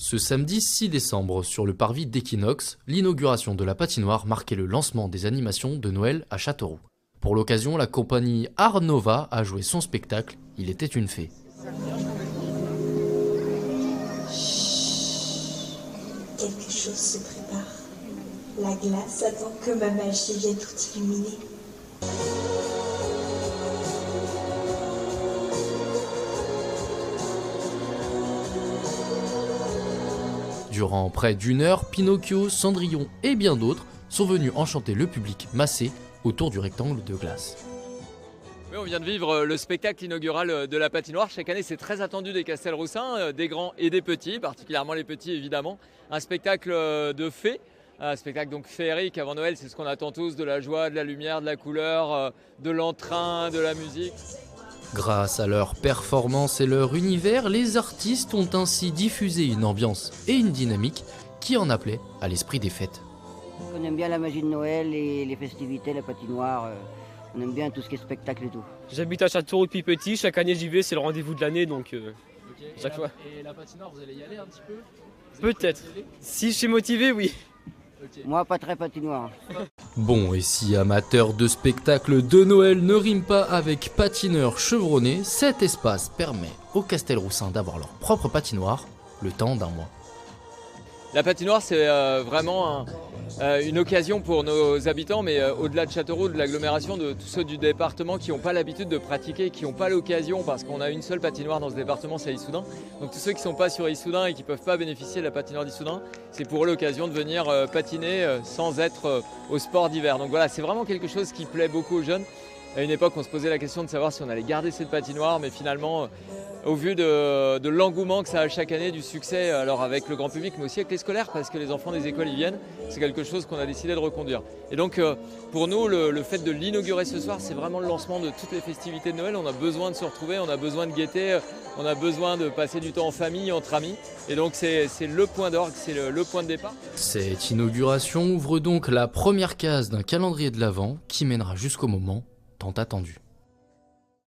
Ce samedi 6 décembre, sur le parvis d'Equinox, l'inauguration de la patinoire marquait le lancement des animations de Noël à Châteauroux. Pour l'occasion, la compagnie Art Nova a joué son spectacle « Il était une fée ». Quelque chose se prépare. La glace attend que ma magie vienne tout illuminer. Durant près d'une heure, Pinocchio, Cendrillon et bien d'autres sont venus enchanter le public massé autour du rectangle de glace. Oui, on vient de vivre le spectacle inaugural de la patinoire. Chaque année, c'est très attendu des Castelroussins, des grands et des petits, particulièrement les petits évidemment. Un spectacle de fées, un spectacle donc féerique avant Noël, c'est ce qu'on attend tous, de la joie, de la lumière, de la couleur, de l'entrain, de la musique. Grâce à leur performance et leur univers, les artistes ont ainsi diffusé une ambiance et une dynamique qui en appelait à l'esprit des fêtes. On aime bien la magie de Noël et les festivités, la patinoire. On aime bien tout ce qui est spectacle et tout. J'habite à Châteauroux depuis petit, chaque année j'y vais, c'est le rendez-vous de l'année donc chaque fois. Et la patinoire, vous allez y aller un petit peu? Peut-être. Si je suis motivé, oui. Okay. Moi, pas très patinoire. Bon, et si amateur de spectacles de Noël ne rime pas avec patineur chevronné, cet espace permet aux Castelroussins d'avoir leur propre patinoire le temps d'un mois. La patinoire, c'est vraiment une occasion pour nos habitants, mais au-delà de Châteauroux, de l'agglomération, de tous ceux du département qui n'ont pas l'habitude de pratiquer, qui n'ont pas l'occasion, parce qu'on a une seule patinoire dans ce département, c'est à Issoudun. Donc tous ceux qui ne sont pas sur Issoudun et qui ne peuvent pas bénéficier de la patinoire d'Issoudun, c'est pour eux l'occasion de venir patiner sans être au sport d'hiver. Donc voilà, c'est vraiment quelque chose qui plaît beaucoup aux jeunes. À une époque, on se posait la question de savoir si on allait garder cette patinoire, mais finalement, au vu de l'engouement que ça a chaque année, du succès, alors avec le grand public, mais aussi avec les scolaires, parce que les enfants des écoles y viennent, c'est quelque chose qu'on a décidé de reconduire. Et donc, pour nous, le fait de l'inaugurer ce soir, c'est vraiment le lancement de toutes les festivités de Noël. On a besoin de se retrouver, on a besoin de gaieté, on a besoin de passer du temps en famille, entre amis. Et donc, c'est le point d'orgue, c'est le point de départ. Cette inauguration ouvre donc la première case d'un calendrier de l'Avent qui mènera jusqu'au moment tant attendu.